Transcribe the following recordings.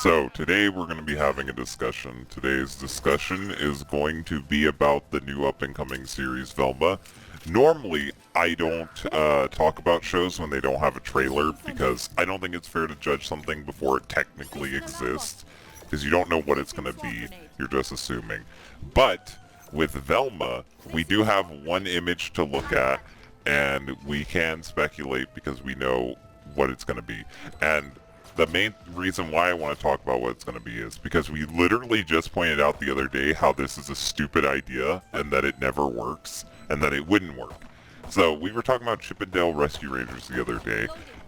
So today we're going to be having a discussion. Today's discussion is going to be about the new up-and-coming series Velma. Normally, I don't talk about shows when they don't have a trailer because I don't think it's fair to judge something before it technically exists because you don't know what it's going to be. You're just assuming. But with Velma, we do have one image to look at and we can speculate because we know what it's going to be. And the main reason why I want to talk about what it's going to be is because we literally just pointed out the other day how this is a stupid idea and that it never works and that it wouldn't work. So we were talking about Chip and Dale Rescue Rangers the other day,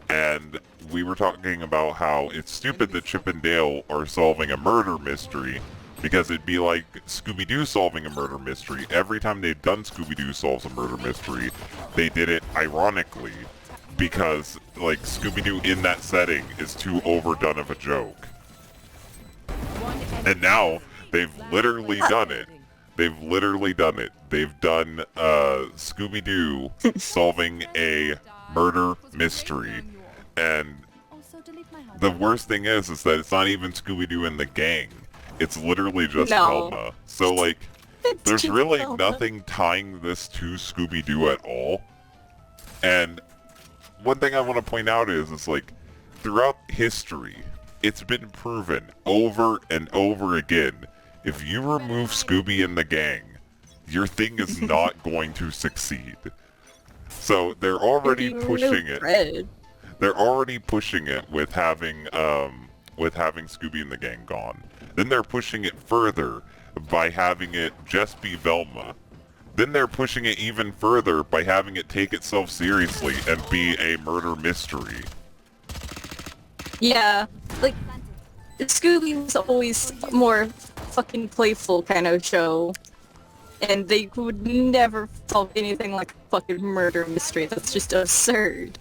and we were talking about how it's stupid that Chip and Dale are solving a murder mystery because it'd be like Scooby-Doo solving a murder mystery. Every time they've done Scooby-Doo solves a murder mystery, they did it ironically. Because, like, Scooby-Doo in that setting is too overdone of a joke. And now, they've literally done it. They've literally done it. They've done, Scooby-Doo solving a murder mystery. And the worst thing is that it's not even Scooby-Doo and the gang. It's literally just Velma. So, like, there's really nothing tying this to Scooby-Doo at all. And one thing I want to point out is like, throughout history, it's been proven over and over again, if you remove Scooby and the gang, your thing is not going to succeed. So they're already pushing it. They're already pushing it with having Scooby and the gang gone. Then they're pushing it further by having it just be Velma. Then they're pushing it even further by having it take itself seriously and be a murder mystery. Yeah, like, Scooby was always more fucking playful kind of show. And they would never solve anything like a fucking murder mystery. That's just absurd.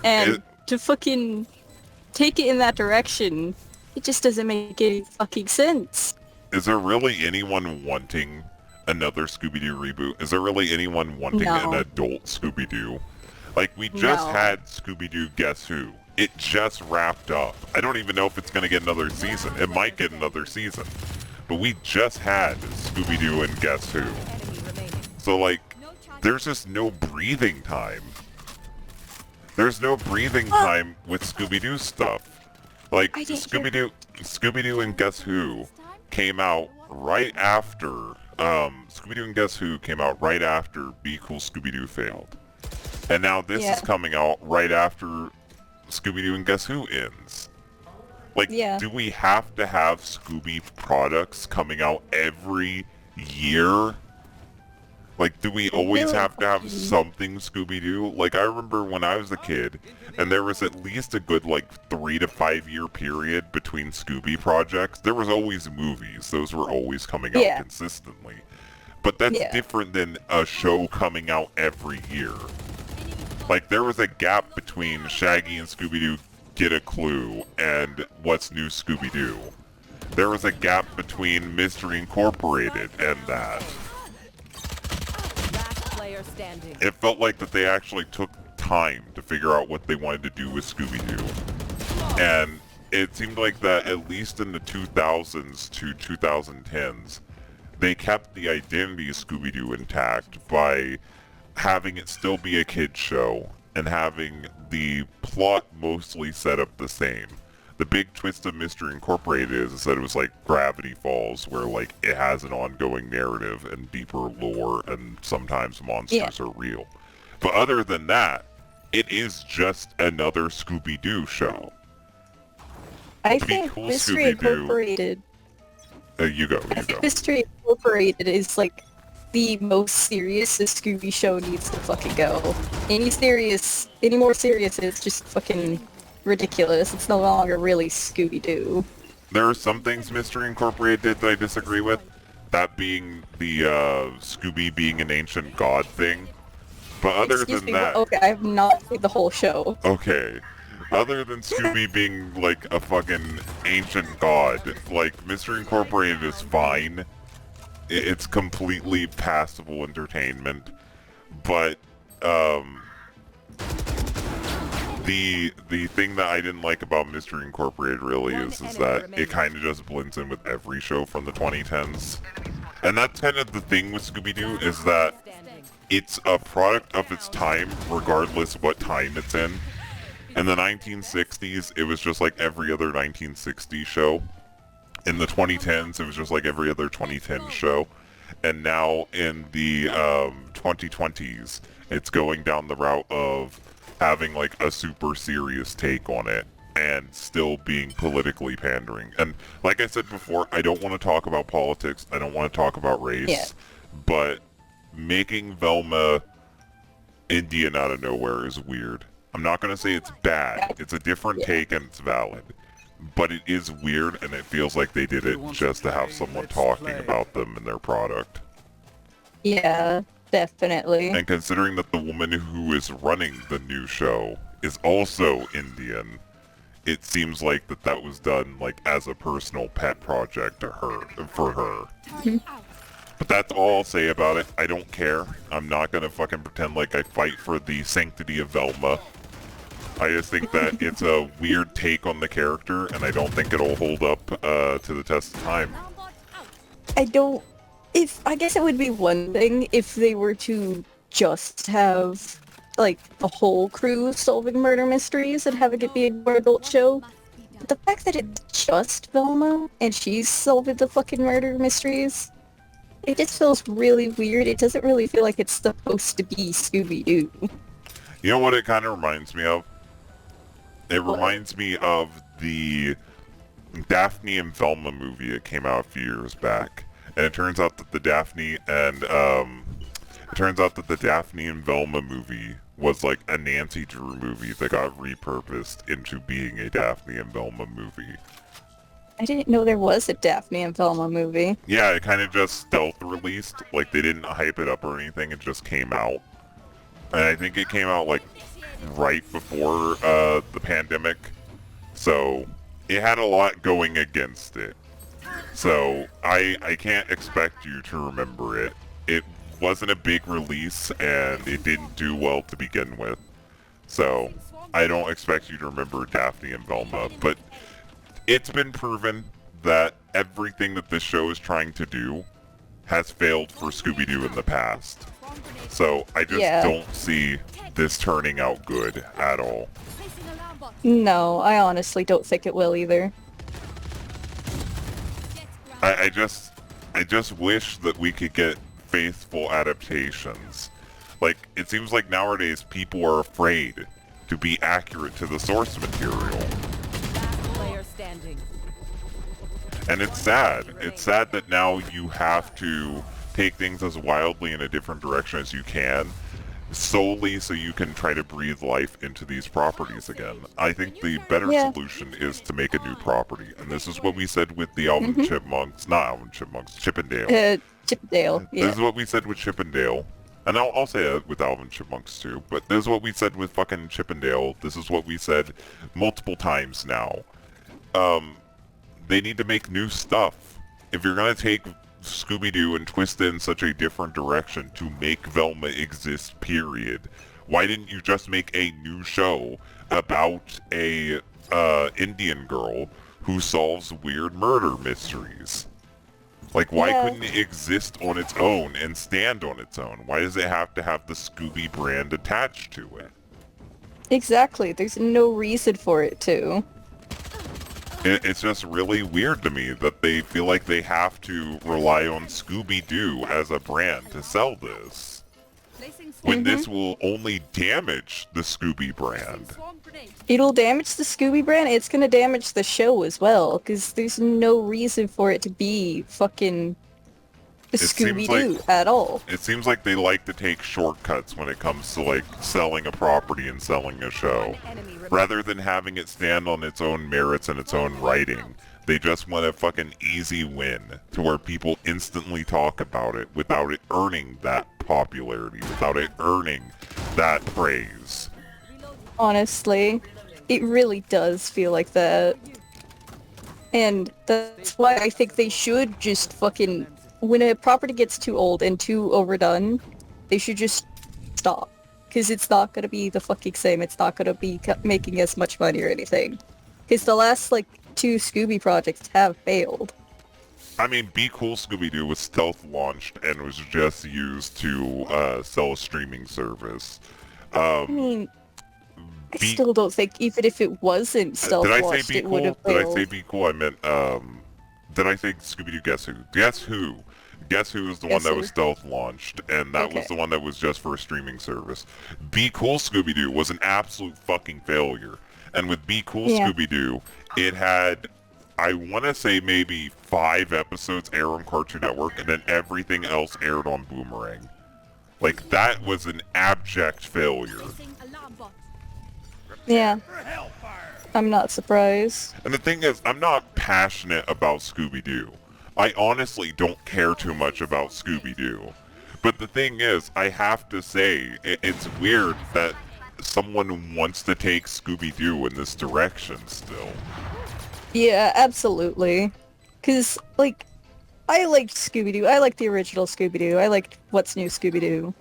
And to fucking take it in that direction, it just doesn't make any fucking sense. Is there really anyone wanting another Scooby-Doo reboot? Is there really anyone wanting an adult Scooby-Doo? Like, we just had Scooby-Doo Guess Who. It just wrapped up. I don't even know if it's going to get another season. It might get another season. But we just had Scooby-Doo and Guess Who. So, like, there's just no breathing time. There's no breathing time with Scooby-Doo stuff. Like, Scooby-Doo and Guess Who came out right after Scooby-Doo and Guess Who came out right after Be Cool Scooby-Doo failed. And now this is coming out right after Scooby-Doo and Guess Who ends. Like, do we have to have Scooby products coming out every year? Like, do we always have to have something Scooby-Doo? Like, I remember when I was a kid, and there was at least a good, like, 3 to 5 year period between Scooby projects. There was always movies. Those were always coming out consistently. But that's different than a show coming out every year. Like, there was a gap between Shaggy and Scooby-Doo Get a Clue and What's New Scooby-Doo. There was a gap between Mystery Incorporated and that. It felt like that they actually took time to figure out what they wanted to do with Scooby-Doo. And it seemed like that at least in the 2000s to 2010s, they kept the identity of Scooby-Doo intact by having it still be a kid's show and having the plot mostly set up the same. The big twist of Mystery Incorporated is that it was like Gravity Falls, where like it has an ongoing narrative and deeper lore, and sometimes monsters are real. But other than that, it is just another Scooby-Doo show. I think Mystery Incorporated. You go. Mystery Incorporated is like the most serious a Scooby show needs to fucking go. Any more serious is just fucking ridiculous. It's no longer really Scooby-Doo. There are some things Mystery Incorporated did that I disagree with. That being the Scooby being an ancient god thing. But other than that... Okay, I have not seen the whole show. Okay. Other than Scooby being like a fucking ancient god, like, Mystery Incorporated is fine. It's completely passable entertainment. But, the thing that I didn't like about Mystery Incorporated really is that it kind of just blends in with every show from the 2010s. And that's kind of the thing with Scooby-Doo, is that it's a product of its time, regardless what time it's in. In the 1960s, it was just like every other 1960s show. In the 2010s, it was just like every other 2010 show. And now in the 2020s, it's going down the route of having like a super serious take on it and still being politically pandering. And like I said before, I don't want to talk about politics. I don't want to talk about race. But making Velma Indian out of nowhere is weird. I'm not going to say it's bad. It's a different take and it's valid. But it is weird, and it feels like they did it just to have someone talking about them and their product. Yeah, definitely. And considering that the woman who is running the new show is also Indian, it seems like that was done like as a personal pet project to her, for her. But that's all I'll say about it. I don't care. I'm not gonna fucking pretend like I fight for the sanctity of Velma. I just think that it's a weird take on the character, and I don't think it'll hold up to the test of time. I guess it would be one thing if they were to just have, like, the whole crew solving murder mysteries and having it be a more adult show. But the fact that it's just Velma, and she's solving the fucking murder mysteries, it just feels really weird. It doesn't really feel like it's supposed to be Scooby-Doo. You know what it kind of reminds me of? It reminds me of the Daphne and Velma movie that came out a few years back. And it turns out that the Daphne and Velma movie was like a Nancy Drew movie that got repurposed into being a Daphne and Velma movie. I didn't know there was a Daphne and Velma movie. Yeah, it kind of just stealth released. Like, they didn't hype it up or anything, it just came out. And I think it came out like right before the pandemic, so it had a lot going against it. So I can't expect you to remember it. It wasn't a big release, and it didn't do well to begin with. So I don't expect you to remember Daphne and Velma, but it's been proven that everything that this show is trying to do has failed for Scooby-Doo in the past. So I just don't see this turning out good at all. No, I honestly don't think it will either. I just wish that we could get faithful adaptations. Like, it seems like nowadays people are afraid to be accurate to the source material. And it's sad. It's sad that now you have to take things as wildly in a different direction as you can, solely so you can try to breathe life into these properties again. I think the better solution is to make a new property. And this is what we said with the Alvin Chipmunks, not Alvin Chipmunks, Chippendale. Chippendale, yeah. This is what we said with Chippendale. And I'll say it with Alvin Chipmunks too, but this is what we said with fucking Chippendale. This is what we said multiple times now. They need to make new stuff. If you're gonna take Scooby-Doo and twist it in such a different direction to make Velma exist, period, why didn't you just make a new show about a Indian girl who solves weird murder mysteries? Like, why couldn't it exist on its own and stand on its own? Why does it have to have the Scooby brand attached to it? Exactly, there's no reason for it to. It's just really weird to me that they feel like they have to rely on Scooby-Doo as a brand to sell this, when this will only damage the Scooby brand. It'll damage the Scooby brand, it's gonna damage the show as well, because there's no reason for it to be fucking Scooby-Doo at all. It seems like they like to take shortcuts when it comes to, like, selling a property and selling a show. Rather than having it stand on its own merits and its own writing, they just want a fucking easy win to where people instantly talk about it without it earning that popularity, without it earning that praise. Honestly, it really does feel like that. And that's why I think they should just fucking... When a property gets too old and too overdone, they should just stop. because it's not gonna be the fucking same. It's not gonna be making as much money or anything. Because the last, like, 2 Scooby projects have failed. I mean, Be Cool Scooby-Doo was stealth launched and was just used to sell a streaming service. I mean, I still don't think, even if it wasn't stealth launched, it would have failed. Did I say Be Cool? I meant, did I say Scooby-Doo Guess Who? Guess Who? Guess Who is the one that was stealth launched, and that was the one that was just for a streaming service. Be Cool Scooby-Doo was an absolute fucking failure. And with Be Cool Scooby-Doo, it had, I want to say maybe 5 episodes air on Cartoon Network, and then everything else aired on Boomerang. Like, that was an abject failure. Yeah. I'm not surprised. And the thing is, I'm not passionate about Scooby-Doo. I honestly don't care too much about Scooby-Doo. But the thing is, I have to say, it's weird that someone wants to take Scooby-Doo in this direction still. Yeah, absolutely. Because, like, I liked Scooby-Doo. I liked the original Scooby-Doo. I liked What's New Scooby-Doo.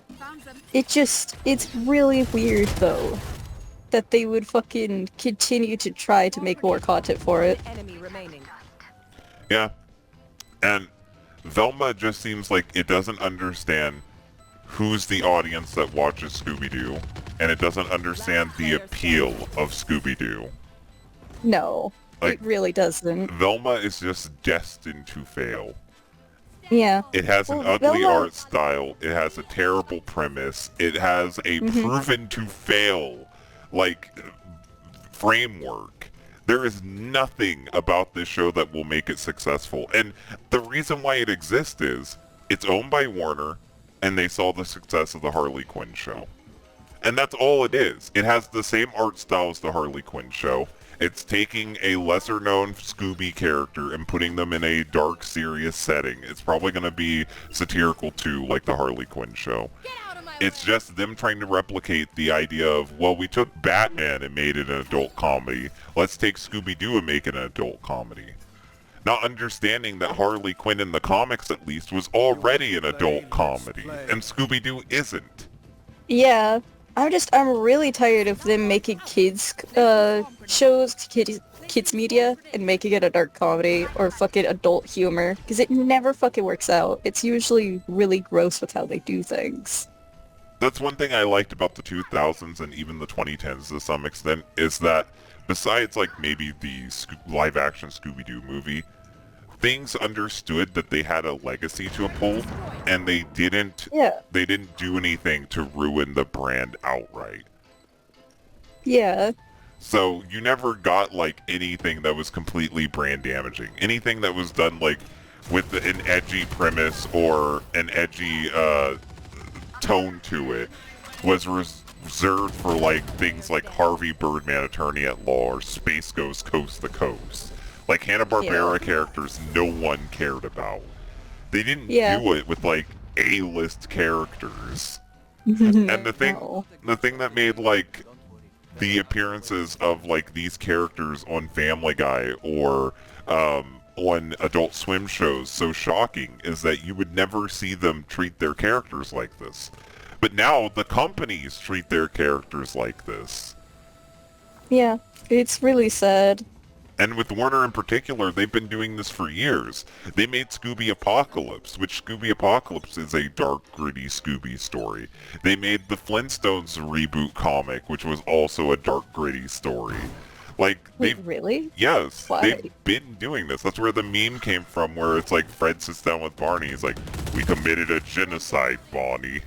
It's really weird, though, that they would fucking continue to try to make more content for it. Yeah. And Velma just seems like it doesn't understand who's the audience that watches Scooby-Doo, and it doesn't understand the appeal of Scooby-Doo. No, like, it really doesn't. Velma is just destined to fail. Yeah. It has an ugly art style, it has a terrible premise, it has a proven to fail, like, framework. There is nothing about this show that will make it successful. And the reason why it exists is, it's owned by Warner, and they saw the success of the Harley Quinn show. And that's all it is. It has the same art style as the Harley Quinn show. It's taking a lesser-known Scooby character and putting them in a dark, serious setting. It's probably going to be satirical too, like the Harley Quinn show. It's just them trying to replicate the idea of, well, we took Batman and made it an adult comedy. Let's take Scooby-Doo and make it an adult comedy. Not understanding that Harley Quinn in the comics, at least, was already an adult comedy, and Scooby-Doo isn't. Yeah. I'm really tired of them making kids, shows, kids media, and making it a dark comedy, or fucking adult humor, because it never fucking works out. It's usually really gross with how they do things. That's one thing I liked about the 2000s and even the 2010s to some extent, is that besides like maybe the live-action Scooby-Doo movie, things understood that they had a legacy to uphold, and they didn't do anything to ruin the brand outright. Yeah. So you never got like anything that was completely brand damaging. Anything that was done like with an edgy premise or an edgy tone to it was reserved for like things like Harvey Birdman Attorney at Law or Space Ghost Coast to Coast. Like Hanna-Barbera characters no one cared about. They didn't do it with like A-list characters. And the thing that made like the appearances of like these characters on Family Guy or on Adult Swim shows so shocking is that you would never see them treat their characters like this. But now the companies treat their characters like this. Yeah, it's really sad. And with Warner in particular, they've been doing this for years. They made Scooby Apocalypse, which Scooby Apocalypse is a dark, gritty Scooby story. They made the Flintstones reboot comic, which was also a dark, gritty story. Like, really? Yes. Why? They've been doing this. That's where the meme came from, where it's like Fred sits down with Barney. He's like, "We committed a genocide, Barney."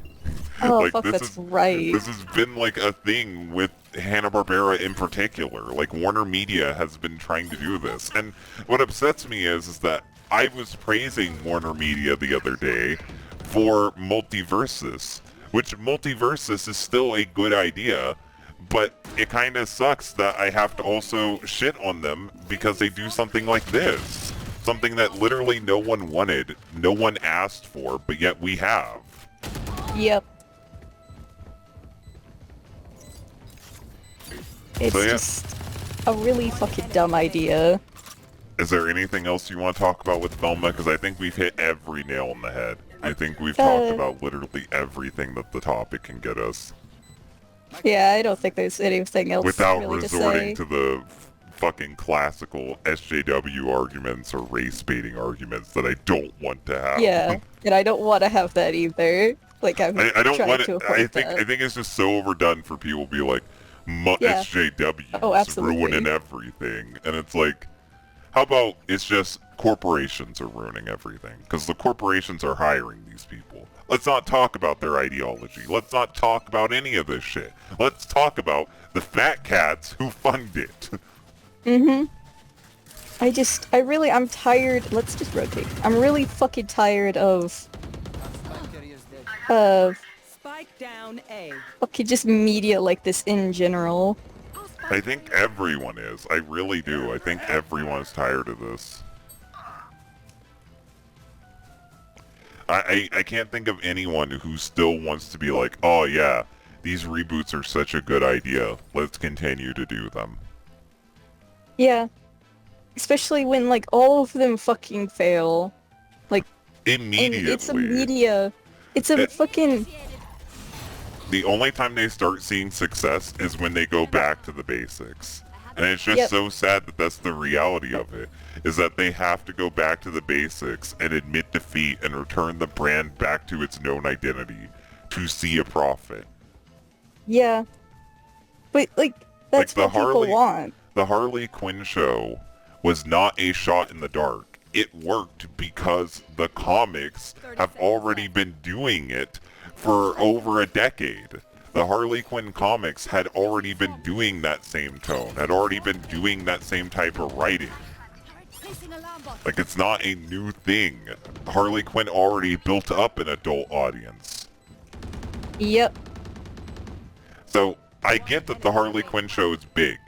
Oh, like, fuck, that's right. This has been like a thing with Hanna-Barbera in particular. Like, Warner Media has been trying to do this. And what upsets me is that I was praising Warner Media the other day for Multiversus, which Multiversus is still a good idea, but it kind of sucks that I have to also shit on them because they do something like this. Something that literally no one wanted, no one asked for, but yet we have. Yep. It's just a really fucking dumb idea. Is there anything else you want to talk about with Velma? Because I think we've hit every nail on the head. I think we've talked about literally everything that the topic can get us. Yeah, I don't think there's anything else without really to resorting say. to the fucking classical SJW arguments or race baiting arguments that I don't want to have. Yeah, and I don't want to have that either. Like, I'm I don't trying want to it. avoid that. I think it's just so overdone for people to be like, Yeah. Oh, SJWs absolutely. ruining everything, and it's like, how about it's just corporations are ruining everything because the corporations are hiring these people. Let's not talk about their ideology. Let's not talk about any of this shit. Let's talk about the fat cats who fund it. I'm tired. Let's just rotate. I'm really fucking tired of Spike down A. fucking just media like this in general. I think everyone is. I really do. I think everyone's tired of this. I can't think of anyone who still wants to be like, oh yeah, these reboots are such a good idea. Let's continue to do them. Yeah. Especially when, like, all of them fucking fail. Like, Immediately. and it's a media. It's a fucking... The only time they start seeing success is when they go back to the basics. And it's just so sad that that's the reality of it, is that they have to go back to the basics and admit defeat and return the brand back to its known identity to see a profit. Yeah. But, like, that's Like what people want. The Harley Quinn show was not a shot in the dark. It worked because the comics have already been doing it for over a decade. The Harley Quinn comics had already been doing that same tone, had already been doing that same type of writing. Like, it's not a new thing. Harley Quinn already built up an adult audience. Yep. So, I get that the Harley Quinn show is big,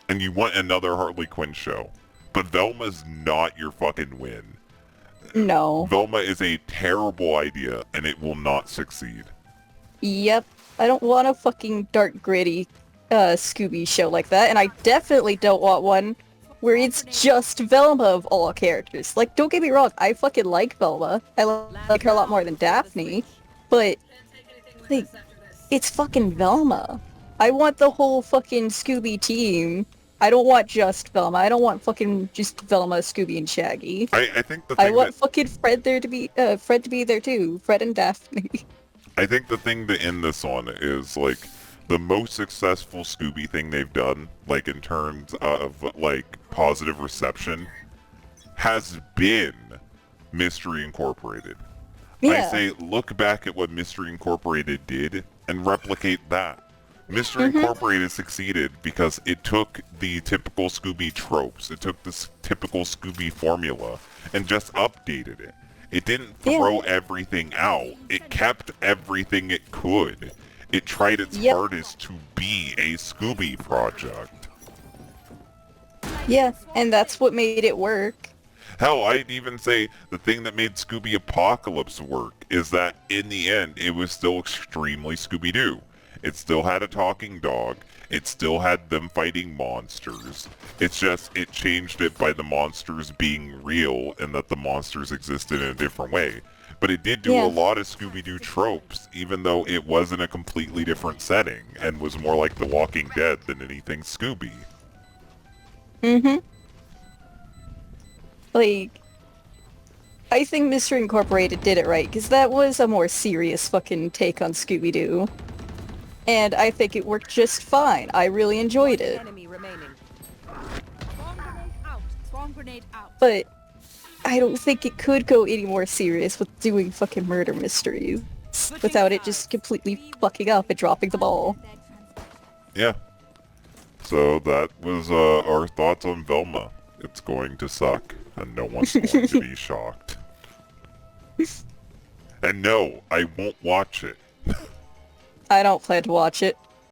and you want another Harley Quinn show, but Velma's not your fucking win. No. Velma is a terrible idea, and it will not succeed. Yep. I don't want a fucking dark, gritty, Scooby show like that, and I definitely don't want one where it's just Velma of all characters. Like, don't get me wrong, I fucking like Velma. I like her a lot more than Daphne, but, like, it's fucking Velma. I want the whole fucking Scooby team. I don't want just Velma. I don't want fucking just Velma, Scooby, and Shaggy. I think the thing I want fucking Fred there to be, Fred to be there too. Fred and Daphne. I think the thing to end this on is, like, the most successful Scooby thing they've done, like, in terms of, like, positive reception, has been Mystery Incorporated. Yeah. I say, look back at what Mystery Incorporated did and replicate that. Mystery Incorporated succeeded because it took the typical Scooby tropes, it took this typical Scooby formula, and just updated it. It didn't throw everything out. It kept everything it could. It tried its hardest to be a Scooby project. Yeah, and that's what made it work. Hell, I'd even say the thing that made Scooby Apocalypse work is that in the end, it was still extremely Scooby-Doo. It still had a talking dog. It still had them fighting monsters. It's just, it changed it by the monsters being real and that the monsters existed in a different way. But it did do a lot of Scooby-Doo tropes, even though it was in a completely different setting and was more like The Walking Dead than anything Scooby. Like, I think Mystery Incorporated did it right, because that was a more serious fucking take on Scooby-Doo. And I think it worked just fine. I really enjoyed it. Enemy remaining. Swarm grenade out. Swarm grenade out. But I don't think it could go any more serious with doing fucking murder mysteries without it just completely fucking up and dropping the ball. Yeah. So that was our thoughts on Velma. It's going to suck, and no one's going to be shocked. And no, I won't watch it. I don't plan to watch it.